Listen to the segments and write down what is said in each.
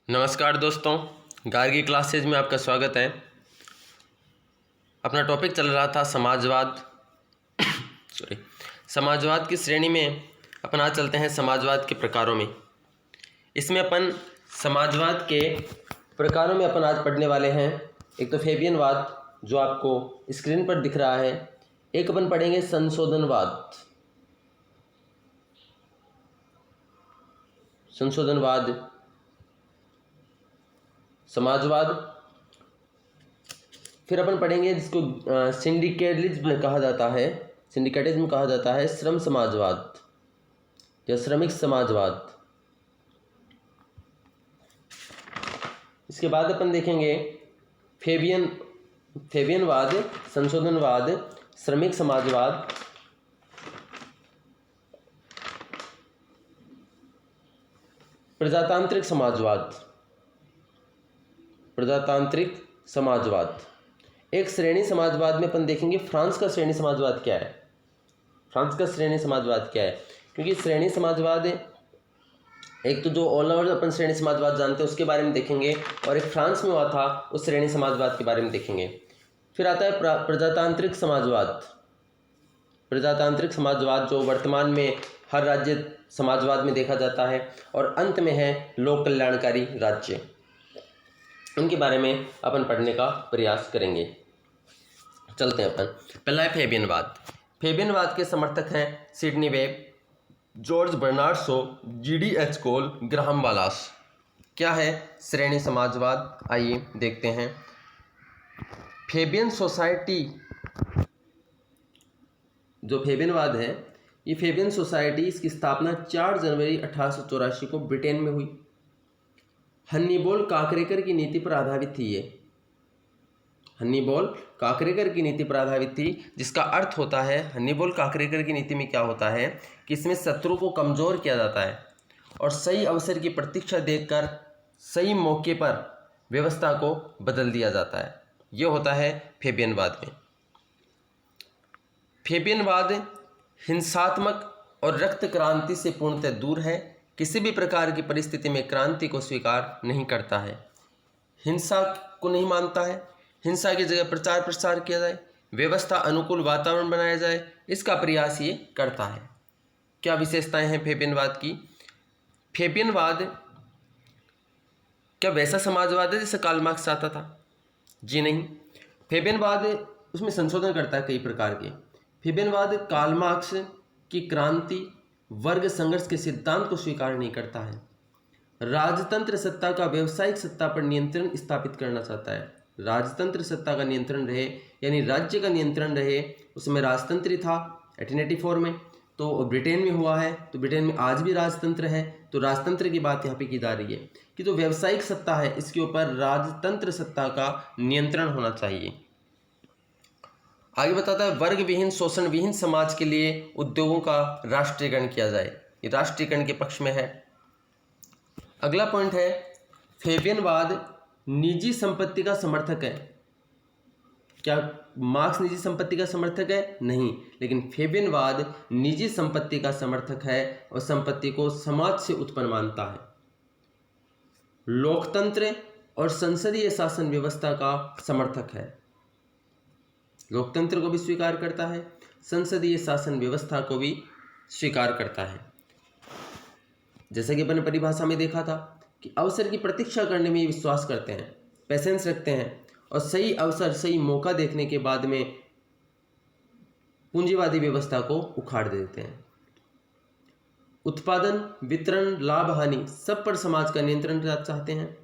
नमस्कार दोस्तों, गार्गी क्लासेज में आपका स्वागत है। अपना टॉपिक चल रहा था समाजवाद समाजवाद की श्रेणी में अपन आज चलते हैं समाजवाद के प्रकारों में। इसमें अपन समाजवाद के प्रकारों में अपन आज पढ़ने वाले हैं। एक तो फेबियनवाद जो आपको स्क्रीन पर दिख रहा है, एक अपन पढ़ेंगे संशोधनवाद। समाजवाद, फिर अपन पढ़ेंगे जिसको सिंडिकेटलिज्म कहा जाता है, श्रम समाजवाद या श्रमिक समाजवाद। इसके बाद अपन देखेंगे फेबियनवाद, संशोधनवाद, श्रमिक समाजवाद, प्रजातांत्रिक समाजवाद। एक श्रेणी समाजवाद में अपन देखेंगे फ्रांस का श्रेणी समाजवाद क्या है। क्योंकि श्रेणी समाजवाद एक तो जो ऑल ओवर अपन श्रेणी समाजवाद जानते हैं उसके बारे में देखेंगे, और एक फ्रांस में हुआ था उस श्रेणी समाजवाद के बारे में देखेंगे। फिर आता है प्रजातांत्रिक समाजवाद जो वर्तमान में हर राज्य समाजवाद में देखा जाता है, और अंत में है लोक कल्याणकारी राज्य। उनके बारे में अपन पढ़ने का प्रयास करेंगे। चलते हैं अपन। पहला है फेबियनवाद के समर्थक हैं Sidney Webb, George Bernard Shaw, GD Cole, Graham Wallas. क्या है श्रेणी समाजवाद, आइए देखते हैं। फेबियन सोसाइटी, जो फेबियनवाद है, ये फेबियन सोसाइटी, इसकी स्थापना 4 जनवरी 1884 को ब्रिटेन में हुई। हन्नीबॉल काकरेकर की नीति पर आधारित थी जिसका अर्थ होता है, हन्नीबॉल काकरेकर की नीति में क्या होता है कि इसमें शत्रु को कमज़ोर किया जाता है और सही अवसर की प्रतीक्षा देखकर सही मौके पर व्यवस्था को बदल दिया जाता है। ये होता है फेबियनवाद में। फेबियनवाद हिंसात्मक और रक्त क्रांति से पूर्णतः दूर है, किसी भी प्रकार की परिस्थिति में क्रांति को स्वीकार नहीं करता है, हिंसा को नहीं मानता है, हिंसा की जगह प्रचार प्रसार किया जाए, व्यवस्था अनुकूल वातावरण बनाया जाए, इसका प्रयास ये करता है। क्या विशेषताएं हैं फेबियनवाद की? फेबियनवाद क्या वैसा समाजवाद है जैसे कार्ल मार्क्स चाहता था? जी नहीं। फेबियनवाद उसमें संशोधन करता है कई प्रकार के। फेबियनवाद कार्ल मार्क्स की क्रांति, वर्ग संघर्ष के सिद्धांत को स्वीकार नहीं करता है, राजतंत्र सत्ता का व्यावसायिक सत्ता पर नियंत्रण स्थापित करना चाहता है। राजतंत्र सत्ता का नियंत्रण रहे, यानी राज्य का नियंत्रण रहे। उसमें राजतंत्र था 1884 में, तो ब्रिटेन में हुआ है, तो ब्रिटेन में आज भी राजतंत्र है। तो राजतंत्र की बात यहाँ पे की जा रही है कि जो व्यावसायिक सत्ता है इसके ऊपर राजतंत्र सत्ता का नियंत्रण होना चाहिए। आगे बताता है वर्ग विहीन, शोषण विहीन समाज के लिए उद्योगों का राष्ट्रीयकरण किया जाए। ये राष्ट्रीयकरण के पक्ष में है। अगला पॉइंट है, फेबियनवाद निजी संपत्ति का समर्थक है। क्या मार्क्स निजी संपत्ति का समर्थक है? नहीं, लेकिन फेबियनवाद निजी संपत्ति का समर्थक है और संपत्ति को समाज से उत्पन्न मानता है। लोकतंत्र और संसदीय शासन व्यवस्था का समर्थक है। लोकतंत्र को भी स्वीकार करता है, संसदीय शासन व्यवस्था को भी स्वीकार करता है। जैसे कि अपन परिभाषा में देखा था कि अवसर की प्रतीक्षा करने में विश्वास करते हैं, पेशेंस रखते हैं, और सही अवसर, सही मौका देखने के बाद में पूंजीवादी व्यवस्था को उखाड़ देते हैं। उत्पादन, वितरण, लाभ, हानि सब पर समाज का नियंत्रण चाहते हैं।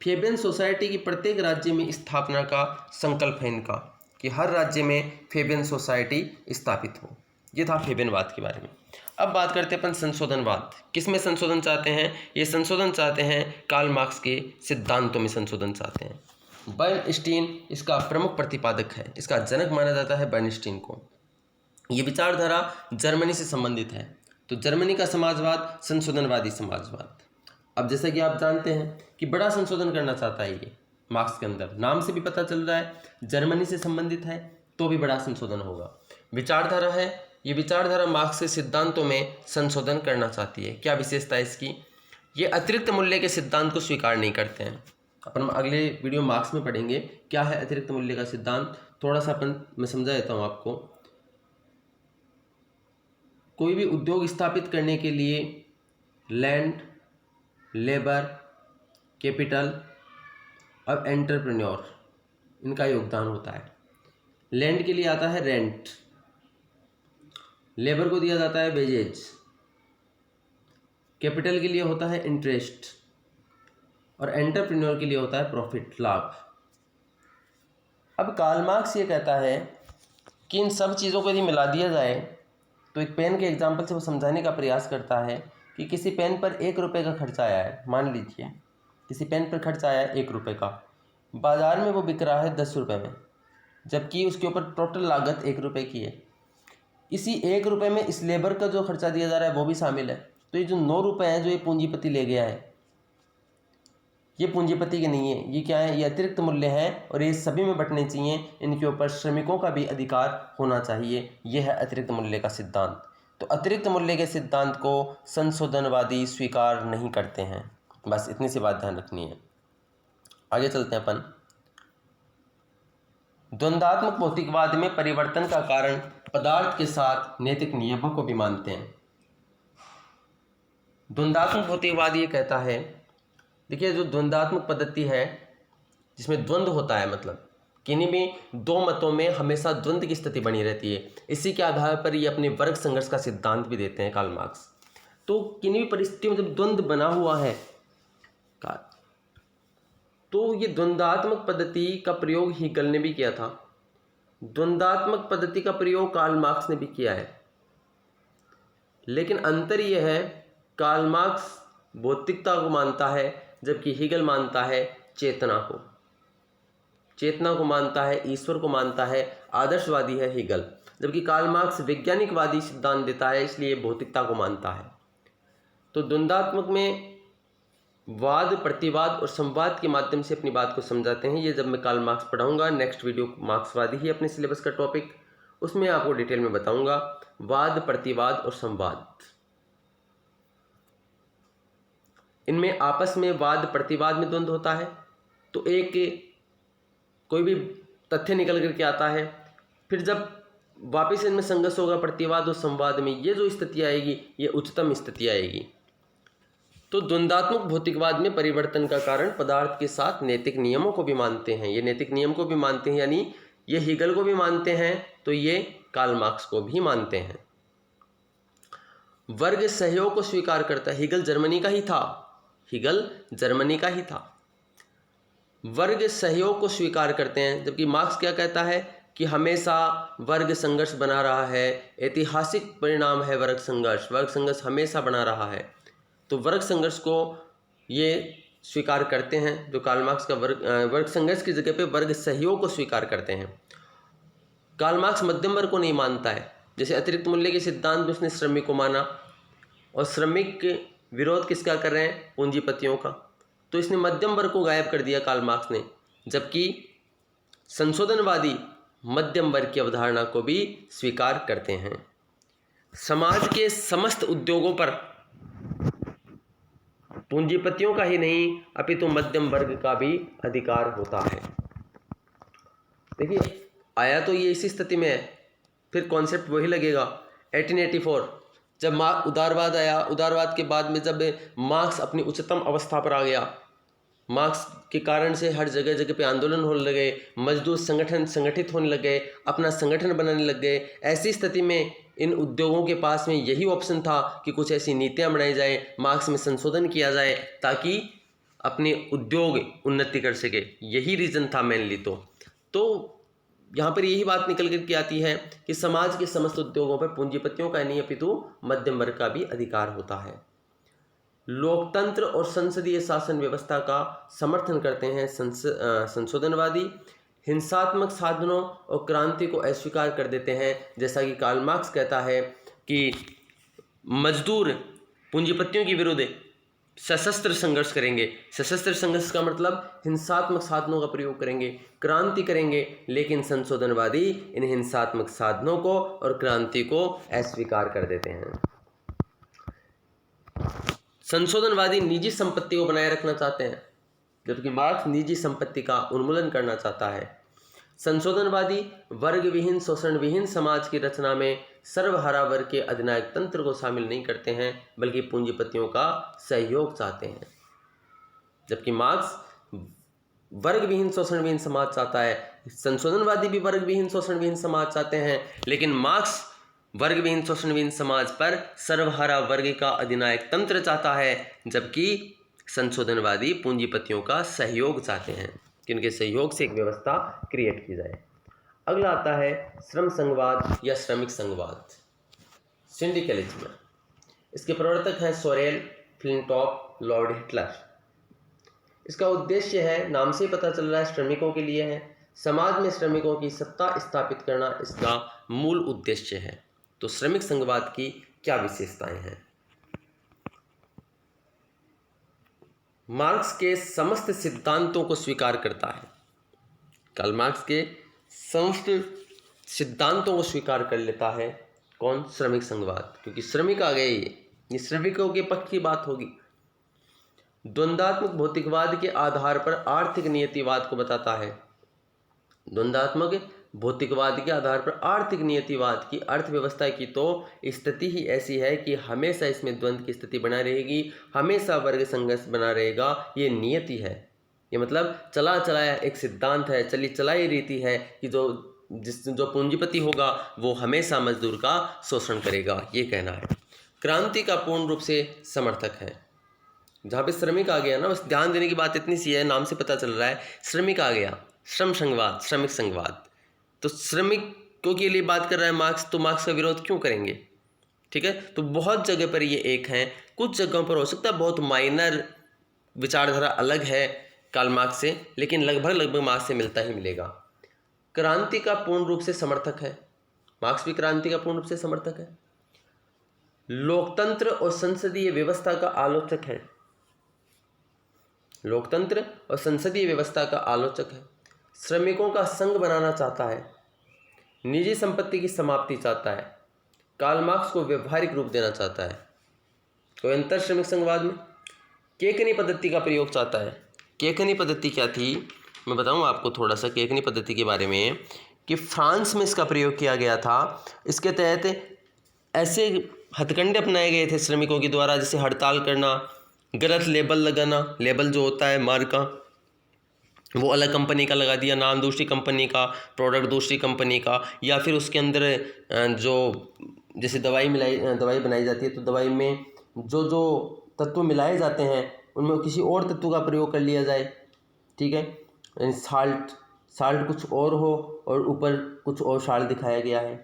फेबियन सोसाइटी की प्रत्येक राज्य में स्थापना का संकल्प है इनका कि हर राज्य में फेबियन सोसाइटी स्थापित हो। ये था फेबियनवाद के बारे में। अब बात करते हैं अपन संशोधनवाद। किस में संशोधन चाहते हैं? ये संशोधन चाहते हैं कार्ल मार्क्स के सिद्धांतों में संशोधन चाहते हैं। बर्नस्टीन इसका प्रमुख प्रतिपादक है, इसका जनक माना जाता है बर्नस्टीन को। ये विचारधारा जर्मनी से संबंधित है, तो जर्मनी का समाजवाद संशोधनवादी समाजवाद। अब जैसा कि आप जानते हैं कि बड़ा संशोधन करना चाहता है ये मार्क्स के अंदर, नाम से भी पता चल रहा है जर्मनी से संबंधित है, तो भी बड़ा संशोधन होगा। विचारधारा है, ये विचारधारा मार्क्स के सिद्धांतों में संशोधन करना चाहती है। क्या विशेषता है इसकी? ये अतिरिक्त मूल्य के सिद्धांत को स्वीकार नहीं करते हैं। अपन अगले वीडियो मार्क्स में पढ़ेंगे क्या है अतिरिक्त मूल्य का सिद्धांत। थोड़ा सा मैं समझा देता हूँ आपको। कोई भी उद्योग स्थापित करने के लिए लैंड, लेबर, कैपिटल और एंटरप्रेन्योर, इनका योगदान होता है। लैंड के लिए आता है रेंट, लेबर को दिया जाता है वेजेज, कैपिटल के लिए होता है इंटरेस्ट और एंटरप्रेन्योर के लिए होता है प्रॉफिट, लाभ। अब कार्ल मार्क्स ये कहता है कि इन सब चीज़ों को यदि मिला दिया जाए तो एक पेन के एग्जाम्पल से वो समझाने का प्रयास करता है कि किसी पेन पर 1 रुपये का खर्चा आया है। मान लीजिए किसी पेन पर खर्चा आया है 1 रुपये का, बाज़ार में वो बिक रहा है 10 रुपये में, जबकि उसके ऊपर टोटल लागत 1 रुपये की है। इसी 1 रुपये में इस लेबर का जो खर्चा दिया जा रहा है वो भी शामिल है। तो ये जो 9 रुपये हैं जो ये पूंजीपति ले गया है, ये पूंजीपति के नहीं है, ये क्या है, ये अतिरिक्त मूल्य है और ये सभी में बंटने चाहिए। इनके ऊपर श्रमिकों का भी अधिकार होना चाहिए। ये है अतिरिक्त मूल्य का सिद्धांत। तो अतिरिक्त मूल्य के सिद्धांत को संशोधनवादी स्वीकार नहीं करते हैं। बस इतनी सी बात ध्यान रखनी है। आगे चलते हैं अपन। द्वंद्वात्मक भौतिकवाद में परिवर्तन का कारण पदार्थ के साथ नैतिक नियमों को भी मानते हैं। द्वंद्वात्मक भौतिकवाद ये कहता है, देखिए जो द्वंद्वात्मक पद्धति है जिसमें द्वंद्व होता है, मतलब किन्हीं भी दो मतों में हमेशा द्वंद्व की स्थिति बनी रहती है। इसी के आधार पर ये अपने वर्ग संघर्ष का सिद्धांत भी देते हैं कार्ल मार्क्स। तो किन्हीं भी परिस्थितियों में जब द्वंद्व बना हुआ है तो ये द्वंद्वात्मक पद्धति का प्रयोग हीगल ने भी किया था। द्वंद्वात्मक पद्धति का प्रयोग कार्ल मार्क्स ने भी किया है, लेकिन अंतर यह है कार्ल मार्क्स भौतिकता को मानता है जबकि हीगल मानता है चेतना को। चेतना को मानता है, ईश्वर को मानता है, आदर्शवादी है हीगल, जबकि कार्ल मार्क्स वैज्ञानिकवादी सिद्धांत देता है, इसलिए भौतिकता को मानता है। तो द्वंद्वात्मक में वाद, प्रतिवाद और संवाद के माध्यम से अपनी बात को समझाते हैं। ये जब मैं कार्ल मार्क्स पढ़ाऊंगा, नेक्स्ट वीडियो मार्क्सवादी ही अपने सिलेबस का टॉपिक, उसमें आपको डिटेल में बताऊंगा वाद, प्रतिवाद और संवाद। इनमें आपस में वाद प्रतिवाद में द्वंद्व होता है, तो एक कोई भी तथ्य निकल करके आता है, फिर जब वापस इनमें संघर्ष होगा प्रतिवाद और संवाद में, ये जो स्थिति आएगी ये उच्चतम स्थिति आएगी। तो द्वंद्वात्मक भौतिकवाद में परिवर्तन का कारण पदार्थ के साथ नैतिक नियमों को भी मानते हैं। ये नैतिक नियम को भी मानते हैं, यानी ये हीगल को भी मानते हैं तो ये कार्ल मार्क्स को भी मानते हैं। वर्ग सहयोग को स्वीकार करता है। हीगल जर्मनी का ही था, हीगल जर्मनी का ही था। वर्ग सहयोग को स्वीकार करते हैं, जबकि मार्क्स क्या कहता है कि हमेशा वर्ग संघर्ष बना रहा है, ऐतिहासिक परिणाम है वर्ग संघर्ष, वर्ग संघर्ष हमेशा बना रहा है। तो वर्ग संघर्ष को ये स्वीकार करते हैं, जो कार्ल मार्क्स का वर्ग संघर्ष की जगह पे वर्ग सहयोग को स्वीकार करते हैं। कार्ल मार्क्स मध्यम वर्ग को नहीं मानता है। जैसे अतिरिक्त मूल्य के सिद्धांत में उसने श्रमिक को माना, और श्रमिक के विरोध किसका कर रहे हैं, पूंजीपतियों का, तो इसने मध्यम वर्ग को गायब कर दिया कार्ल मार्क्स ने। जबकि संशोधनवादी मध्यम वर्ग की अवधारणा को भी स्वीकार करते हैं। समाज के समस्त उद्योगों पर पूंजीपतियों का ही नहीं अपितु मध्यम वर्ग का भी अधिकार होता है। देखिए आया तो ये इसी स्थिति में है, फिर कॉन्सेप्ट वही लगेगा। 1884 जब उदारवाद आया, उदारवाद के बाद में जब मार्क्स अपनी उच्चतम अवस्था पर आ गया, मार्क्स के कारण से हर जगह जगह पे आंदोलन होने लगे, मजदूर संगठन संगठित होने लगे, अपना संगठन बनाने लग गए। ऐसी स्थिति में इन उद्योगों के पास में यही ऑप्शन था कि कुछ ऐसी नीतियां बनाई जाए, मार्क्स में संशोधन किया जाए ताकि अपने उद्योग उन्नति कर सके। यही रीज़न था मेनली। तो यहाँ पर यही बात निकल कर के आती है कि समाज के समस्त उद्योगों पर पूंजीपतियों का नहीं अपितु मध्यम वर्ग का भी अधिकार होता है। लोकतंत्र और संसदीय शासन व्यवस्था का समर्थन करते हैं संशोधनवादी। हिंसात्मक साधनों और क्रांति को अस्वीकार कर देते हैं, जैसा कि कार्ल मार्क्स कहता है कि मजदूर पूंजीपतियों के विरुद्ध सशस्त्र संघर्ष करेंगे। सशस्त्र संघर्ष का मतलब हिंसात्मक साधनों का प्रयोग करेंगे, क्रांति करेंगे, लेकिन संशोधनवादी इन हिंसात्मक साधनों को और क्रांति को अस्वीकार कर देते हैं। संशोधनवादी निजी संपत्ति को बनाए रखना चाहते हैं, जबकि मार्क्स निजी संपत्ति का उन्मूलन करना चाहता है। संशोधनवादी वर्ग विहीन शोषण विहीन समाज की रचना में सर्वहारा वर्ग के अधिनायक तंत्र को शामिल नहीं करते हैं, बल्कि पूंजीपतियों का सहयोग चाहते हैं। जबकि मार्क्स वर्ग विहीन शोषण विहीन समाज चाहता है। संशोधनवादी भी वर्ग विहीन शोषण विहीन समाज चाहते हैं, लेकिन मार्क्स वर्ग विहीन शोषण विहीन समाज पर सर्वहारा वर्ग का अधिनायक तंत्र चाहता है, जबकि संशोधनवादी पूंजीपतियों का सहयोग चाहते हैं कि उनके सहयोग से एक व्यवस्था क्रिएट की जाए। अगला आता है श्रम संघवाद या श्रमिक संघवाद, सिंडिकलिज्म। इसके प्रवर्तक हैं सोरेल, फ्लिंटॉप, लॉर्ड हिटलर। इसका उद्देश्य है, नाम से पता चल रहा है, श्रमिकों के लिए है। समाज में श्रमिकों की सत्ता स्थापित करना इसका मूल उद्देश्य है। तो श्रमिक संघवाद की क्या विशेषताएं हैं? मार्क्स के समस्त सिद्धांतों को स्वीकार करता है। कार्ल मार्क्स के समस्त सिद्धांतों को स्वीकार कर लेता है। कौन? श्रमिक संघवाद, क्योंकि श्रमिक आ गए, ये श्रमिकों के पक्ष की बात होगी। द्वंद्वात्मक भौतिकवाद के आधार पर आर्थिक नियतिवाद को बताता है। द्वंद्वात्मक भौतिकवाद के आधार पर आर्थिक नियतिवाद की अर्थव्यवस्था की तो स्थिति ही ऐसी है कि हमेशा इसमें द्वंद्व की स्थिति बना रहेगी, हमेशा वर्ग संघर्ष बना रहेगा। ये नियति है, ये मतलब चला चलाया एक सिद्धांत है, चली चलाई रीति है कि जो पूंजीपति होगा वो हमेशा मजदूर का शोषण करेगा, ये कहना है। क्रांति का पूर्ण रूप से समर्थक है। जहाँ पे श्रमिक आ गया ना, बस ध्यान देने की बात इतनी सी है, नाम से पता चल रहा है श्रमिक आ गया, श्रम संघवाद, श्रमिक संघवाद। तो श्रमिकों के लिए बात कर रहा है मार्क्स, तो मार्क्स का विरोध क्यों करेंगे? ठीक है, तो बहुत जगह पर ये एक हैं, कुछ जगहों पर हो सकता है बहुत माइनर विचारधारा अलग है कार्ल मार्क्स से, लेकिन लगभग मार्क्स से मिलता ही मिलेगा। क्रांति का पूर्ण रूप से समर्थक है, मार्क्स भी क्रांति का पूर्ण रूप से समर्थक है। लोकतंत्र और संसदीय व्यवस्था का आलोचक है, लोकतंत्र और संसदीय व्यवस्था का आलोचक है। श्रमिकों का संघ बनाना चाहता है, निजी संपत्ति की समाप्ति चाहता है, कार्ल मार्क्स को व्यवहारिक रूप देना चाहता है। कोई अंतर श्रमिक संघवाद में? केकनी पद्धति का प्रयोग चाहता है। केकनी पद्धति क्या थी, मैं बताऊं आपको थोड़ा सा केकनी पद्धति के बारे में, कि फ्रांस में इसका प्रयोग किया गया था। इसके तहत ऐसे हथकंडे अपनाए गए थे श्रमिकों के द्वारा, जैसे हड़ताल करना, गलत लेबल लगाना, लेबल जो होता है मार्क का वो अलग कंपनी का लगा दिया, नाम दूसरी कंपनी का, प्रोडक्ट दूसरी कंपनी का, या फिर उसके अंदर जो जैसे दवाई बनाई जाती है तो दवाई में जो जो तत्व मिलाए जाते हैं उनमें किसी और तत्व का प्रयोग कर लिया जाए। ठीक है, साल्ट कुछ और हो और ऊपर कुछ और साल्ट दिखाया गया है।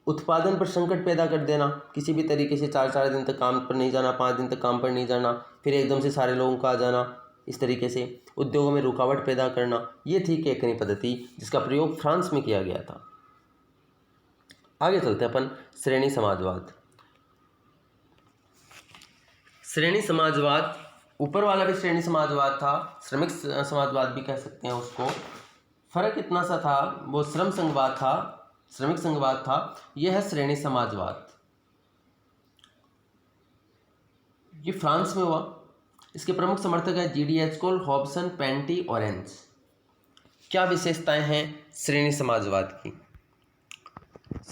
उत्पादन पर संकट पैदा कर देना, किसी भी तरीके से 4 दिन तक काम पर नहीं जाना, 5 दिन तक काम पर नहीं जाना, फिर एकदम से सारे लोगों का आ जाना, इस तरीके से उद्योगों में रुकावट पैदा करना, ये थी केकनी पद्धति, जिसका प्रयोग फ्रांस में किया गया था। आगे चलते हैं अपन श्रेणी समाजवाद। श्रेणी समाजवाद, ऊपर वाला भी श्रेणी समाजवाद था, श्रमिक समाजवाद भी कह सकते हैं उसको। फर्क इतना सा था, वो श्रम संघवाद था, श्रमिक संघवाद था, यह है श्रेणी समाजवाद। ये फ्रांस में हुआ। इसके प्रमुख समर्थक है जीडी एचकोल, हॉब्सन, पेंटी, ऑरेंज। क्या विशेषताएं हैं श्रेणी समाजवाद की?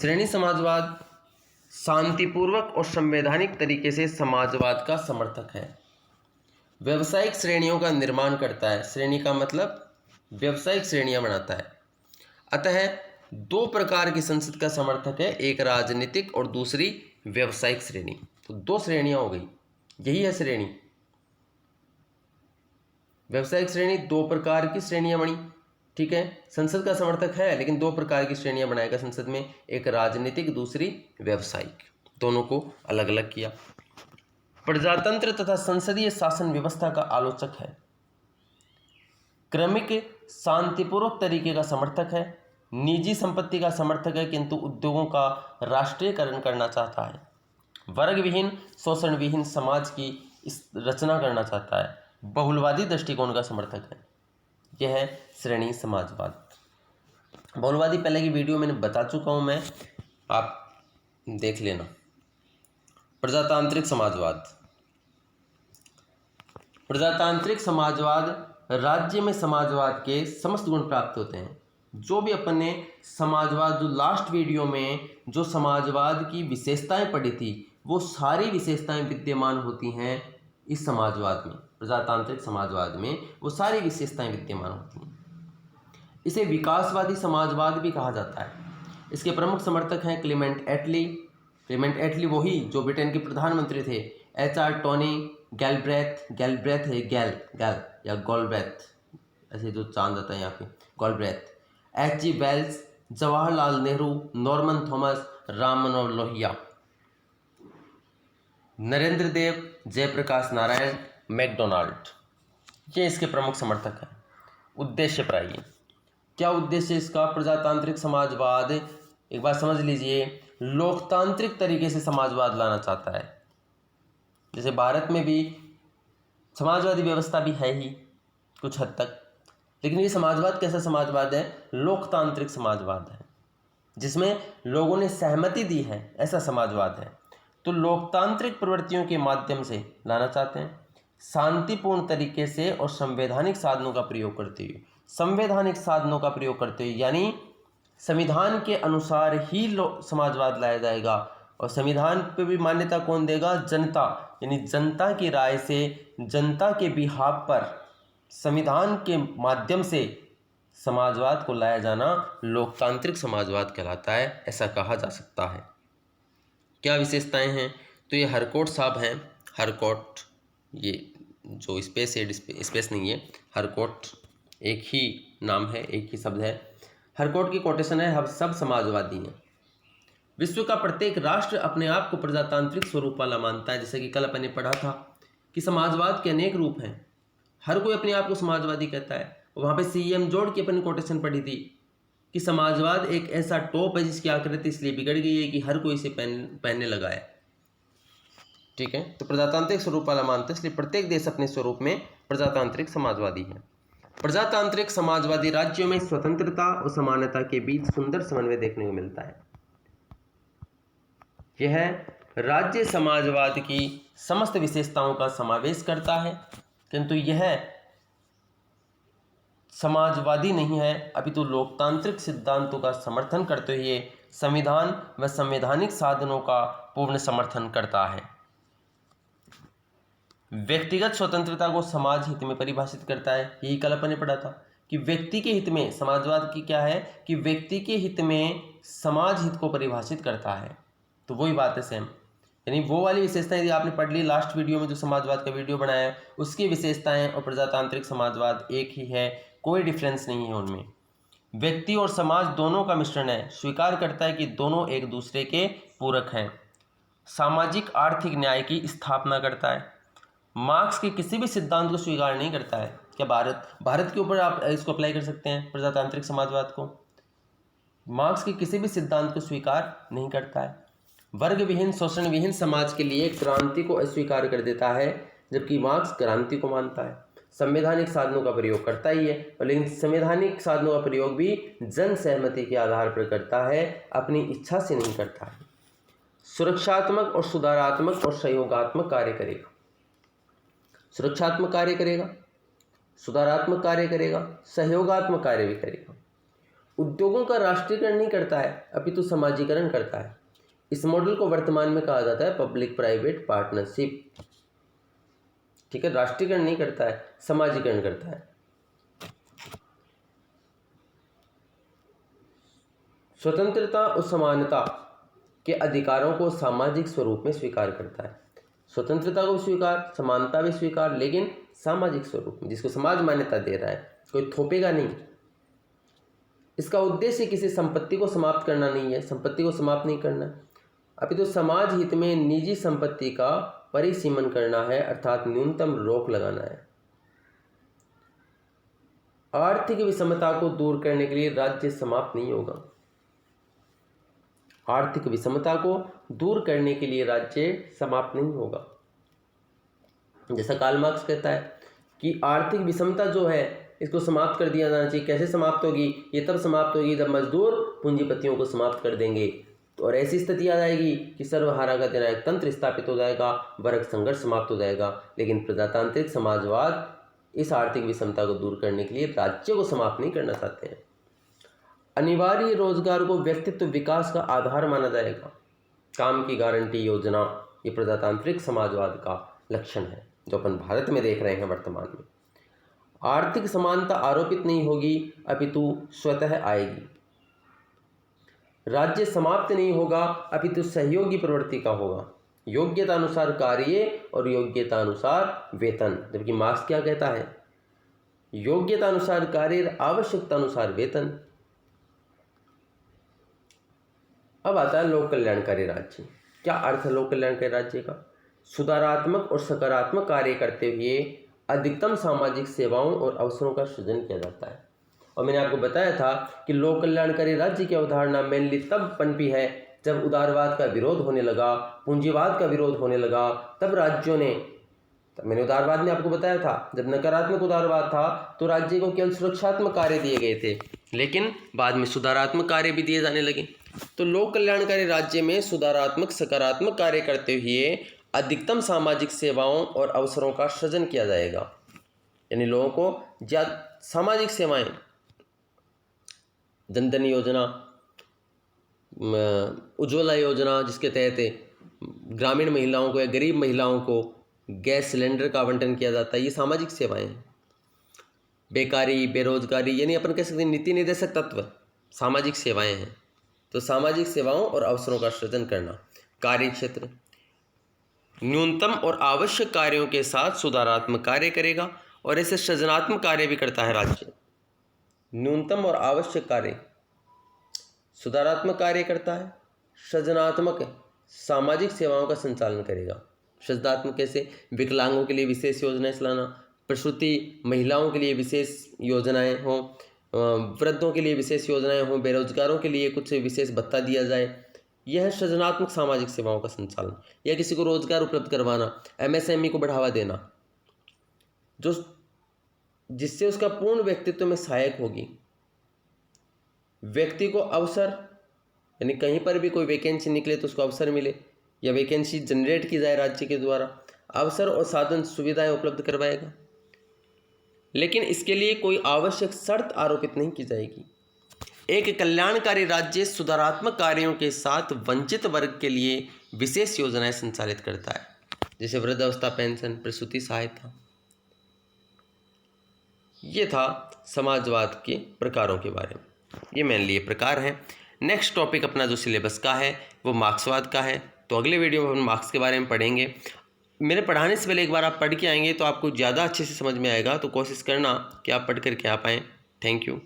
श्रेणी समाजवाद शांतिपूर्वक और संवैधानिक तरीके से समाजवाद का समर्थक है। व्यवसायिक श्रेणियों का निर्माण करता है, श्रेणी का मतलब व्यवसायिक श्रेणियां बनाता है। अतः 2 प्रकार की संसद का समर्थक है, एक राजनीतिक और दूसरी व्यवसायिक श्रेणी। तो 2 श्रेणियां हो गई, यही है श्रेणी। व्यवसायिक श्रेणी 2 प्रकार की श्रेणियां बनी। ठीक है, संसद का समर्थक है लेकिन 2 प्रकार की श्रेणियां बनाएगा संसद में, एक राजनीतिक, दूसरी व्यवसायिक, दोनों को अलग अलग किया। प्रजातंत्र तथा संसदीय शासन व्यवस्था का आलोचक है। क्रमिक शांतिपूर्वक तरीके का समर्थक है। निजी संपत्ति का समर्थक है किंतु उद्योगों का राष्ट्रीयकरण करना चाहता है। वर्ग विहीन शोषण विहीन समाज की रचना करना चाहता है। बहुलवादी दृष्टिकोण का समर्थक है। यह है श्रेणी समाजवाद। बहुलवादी पहले की वीडियो मैंने बता चुका हूं मैं, आप देख लेना। प्रजातांत्रिक समाजवाद, प्रजातांत्रिक समाजवाद राज्य में समाजवाद के समस्त गुण प्राप्त होते हैं। जो भी अपन ने समाजवाद, जो लास्ट वीडियो में जो समाजवाद की विशेषताएं पढ़ी थी, वो सारी विशेषताएं विद्यमान होती हैं इस समाजवाद में। प्रजातांत्रिक समाजवाद में वो सारी विशेषताएं विद्यमान होती हैं। इसे विकासवादी समाजवाद भी कहा जाता है। इसके प्रमुख समर्थक हैं क्लेमेंट एटली। क्लेमेंट एटली वही जो ब्रिटेन के प्रधानमंत्री थे। HR टोनी गैलब्रेथ है, गैल या गोल्ब्रेथ, ऐसे जो चांद आता है यहाँ पे, Galbraith. H.G. Wells, Jawaharlal Nehru, Norman Thomas, Ram Manohar Lohia, Narendra Dev, Jayaprakash Narayan, MacDonald, ये इसके प्रमुख समर्थक हैं। उद्देश्य पर आइए, क्या उद्देश्य इसका? प्रजातांत्रिक समाजवाद, एक बात समझ लीजिए, लोकतांत्रिक तरीके से समाजवाद लाना चाहता है। जैसे भारत में भी समाजवादी व्यवस्था भी है ही कुछ हद तक, लेकिन ये समाजवाद कैसा समाजवाद है? लोकतांत्रिक समाजवाद है, जिसमें लोगों ने सहमति दी है, ऐसा समाजवाद है। तो लोकतांत्रिक प्रवृत्तियों के माध्यम से लाना चाहते हैं, शांतिपूर्ण तरीके से और संवैधानिक साधनों का प्रयोग करते हुए। संवैधानिक साधनों का प्रयोग करते हुए यानी संविधान के अनुसार ही समाजवाद लाया जाएगा। और संविधान पे भी मान्यता कौन देगा? जनता, यानी जनता की राय से, जनता के बिहाफ पर संविधान के माध्यम से समाजवाद को लाया जाना लोकतांत्रिक समाजवाद कहलाता है, ऐसा कहा जा सकता है। क्या विशेषताएं हैं? तो ये हरकोट साहब हैं, हरकोट, ये जो स्पेस है, स्पेस नहीं है, हरकोट एक ही नाम है, एक ही शब्द है। हरकोट की कोटेशन है, हम सब समाजवादी हैं। विश्व का प्रत्येक राष्ट्र अपने आप को प्रजातांत्रिक स्वरूप वाला मानता है। जैसे कि कल अपन ने पढ़ा था कि समाजवाद के अनेक रूप हैं, हर कोई अपने आप को समाजवादी कहता है। वहाँ पे CM जोड़ की अपन कोटेशन पढ़ी थी कि समाजवाद एक ऐसा टॉप है जिसकी आकृति इसलिए बिगड़ गई है कि हर कोई इसे पहनने लगा है। ठीक है, तो प्रजातांत्रिक स्वरूप वाला मानते हैं, इसलिए प्रत्येक देश अपने स्वरूप में प्रजातांत्रिक समाजवादी है। प्रजातांत्रिक समाजवादी राज्यों में स्वतंत्रता और समानता के बीच सुंदर समन्वय देखने को मिलता है। यह राज्य समाजवाद की समस्त विशेषताओं का समावेश करता है, किंतु यह समाजवादी नहीं है, अपितु लोकतांत्रिक सिद्धांतों का समर्थन करते हुए संविधान व संवैधानिक साधनों का पूर्ण समर्थन करता है। व्यक्तिगत स्वतंत्रता को समाज हित में परिभाषित करता है। यही कल अपन ने पढ़ा था कि व्यक्ति के हित में, समाजवाद की क्या है कि व्यक्ति के हित में समाज हित को परिभाषित करता है। तो वही बात है सेम, यानी वो वाली विशेषताएं यदि आपने पढ़ ली लास्ट वीडियो में, जो समाजवाद का वीडियो बनाया है, उसकी विशेषताएं और प्रजातांत्रिक समाजवाद एक ही है, कोई डिफरेंस नहीं है उनमें। व्यक्ति और समाज दोनों का मिश्रण है, स्वीकार करता है कि दोनों एक दूसरे के पूरक हैं। सामाजिक आर्थिक न्याय की स्थापना करता है। मार्क्स के किसी भी सिद्धांत को स्वीकार नहीं करता है। क्या भारत के ऊपर आप इसको अप्लाई कर सकते हैं प्रजातांत्रिक समाजवाद को? मार्क्स के किसी भी सिद्धांत को स्वीकार नहीं करता है। वर्ग विहीन, शोषण विहीन समाज के लिए क्रांति को अस्वीकार कर देता है, जबकि मार्क्स क्रांति को मानता है। संवैधानिक साधनों का प्रयोग करता ही है, लेकिन संवैधानिक साधनों का प्रयोग भी जन सहमति के आधार पर करता है, अपनी इच्छा से नहीं करता है। सुरक्षात्मक और सुधारात्मक और सहयोगात्मक कार्य करेगा। सुरक्षात्मक कार्य करेगा, सुधारात्मक कार्य करेगा, सहयोगात्मक कार्य भी करेगा। उद्योगों का राष्ट्रीयकरण नहीं करता है, अपितु समाजीकरण करता है। इस मॉडल को वर्तमान में कहा जाता है पब्लिक प्राइवेट पार्टनरशिप। ठीक है, राष्ट्रीयकरण नहीं करता है, समाजीकरण करता है। स्वतंत्रता और समानता के अधिकारों को सामाजिक स्वरूप में स्वीकार करता है। स्वतंत्रता को स्वीकार, समानता भी स्वीकार, लेकिन सामाजिक स्वरूप में, जिसको समाज मान्यता दे रहा है, कोई थोपेगा नहीं। इसका उद्देश्य किसी संपत्ति को समाप्त करना नहीं है, संपत्ति को समाप्त नहीं करना, अपितु तो समाज हित में निजी संपत्ति का परिसीमन करना है, अर्थात न्यूनतम रोक लगाना है। आर्थिक विषमता को दूर करने के लिए राज्य समाप्त नहीं होगा। आर्थिक विषमता को दूर करने के लिए राज्य समाप्त नहीं होगा। जैसा कार्ल मार्क्स कहता है कि आर्थिक विषमता जो है इसको समाप्त कर दिया जाना चाहिए। कैसे समाप्त होगी? ये तब समाप्त होगी जब मजदूर पूंजीपतियों को समाप्त कर देंगे। और ऐसी स्थिति आ जाएगी कि सर्वहारा का अधिनायक तंत्र स्थापित हो जाएगा, वर्ग संघर्ष समाप्त हो जाएगा। लेकिन प्रजातांत्रिक समाजवाद इस आर्थिक विषमता को दूर करने के लिए राज्य को समाप्त नहीं करना चाहते हैं। अनिवार्य रोजगार को व्यक्तित्व विकास का आधार माना जाएगा। काम की गारंटी योजना ये प्रजातांत्रिक समाजवाद का लक्षण है जो अपन भारत में देख रहे हैं वर्तमान में। आर्थिक समानता आरोपित नहीं होगी अपितु स्वतः आएगी। राज्य समाप्त नहीं होगा अपितु सहयोगी प्रवृत्ति का होगा। योग्यता अनुसार कार्य और योग्यता अनुसार वेतन, जबकि मार्क्स क्या कहता है? योग्यता अनुसार कार्य, आवश्यकता अनुसार वेतन। अब आता है लोक कल्याणकारी राज्य। क्या अर्थ है लोक कल्याणकारी राज्य का? सुधारात्मक और सकारात्मक कार्य करते हुए अधिकतम सामाजिक सेवाओं और अवसरों का सृजन किया जाता है। और मैंने आपको बताया था कि लोक कल्याणकारी राज्य की अवधारणा मेनली तब पनपी है जब उदारवाद का विरोध होने लगा, पूंजीवाद का विरोध होने लगा, तब राज्यों ने, मैंने उदारवाद में आपको बताया था, जब नकारात्मक उदारवाद था तो राज्य को केवल सुरक्षात्मक कार्य दिए गए थे, लेकिन बाद में सुधारात्मक कार्य भी दिए जाने लगे। तो लोक कल्याणकारी राज्य में सुधारात्मक सकारात्मक कार्य करते हुए अधिकतम सामाजिक सेवाओं और अवसरों का सृजन किया जाएगा। यानी लोगों को ज्यादा सामाजिक सेवाएं, जनधन योजना, उज्ज्वला योजना जिसके तहत ग्रामीण महिलाओं को या गरीब महिलाओं को गैस सिलेंडर का आवंटन किया जाता है, ये सामाजिक सेवाएं हैं। बेकारी, बेरोजगारी, यानी अपन कह सकते हैं नीति निर्देशक तत्व सामाजिक सेवाएं हैं। तो सामाजिक सेवाओं और अवसरों का सृजन करना। कार्य क्षेत्र न्यूनतम और आवश्यक कार्यों के साथ सुधारात्मक कार्य करेगा और ऐसे सृजनात्मक कार्य भी करता है राज्य। न्यूनतम और आवश्यक कार्य, सुधारात्मक कार्य करता है, सृजनात्मक सामाजिक सेवाओं का संचालन करेगा। सृजनात्मक कैसे? विकलांगों के लिए विशेष योजनाएं चलाना, प्रसूति महिलाओं के लिए विशेष योजनाएं हों, वृद्धों के लिए विशेष योजनाएं हों, बेरोजगारों के लिए कुछ विशेष भत्ता दिया जाए। यह है सृजनात्मक सामाजिक सेवाओं का संचालन। या किसी को रोजगार उपलब्ध करवाना, एमएसएमई को बढ़ावा देना, जो जिससे उसका पूर्ण व्यक्तित्व में सहायक होगी। व्यक्ति को अवसर, यानी कहीं पर भी कोई वैकेंसी निकले तो उसको अवसर मिले या वैकेंसी जनरेट की जाए राज्य के द्वारा, अवसर और साधन सुविधाएं उपलब्ध करवाएगा। लेकिन इसके लिए कोई आवश्यक शर्त आरोपित नहीं की जाएगी। एक कल्याणकारी राज्य सुधारात्मक कार्यों के साथ वंचित वर्ग के लिए विशेष योजनाएं संचालित करता है, जैसे वृद्धावस्था पेंशन, प्रसूति सहायता। ये था समाजवाद के प्रकारों के बारे में। ये मेनली ये प्रकार हैं। नेक्स्ट टॉपिक अपना जो सिलेबस का है वो मार्क्सवाद का है। तो अगले वीडियो में हम मार्क्स के बारे में पढ़ेंगे। मेरे पढ़ाने से पहले एक बार आप पढ़ के आएंगे तो आपको ज़्यादा अच्छे से समझ में आएगा। तो कोशिश करना कि आप पढ़ कर के आ पाएँ। Thank you.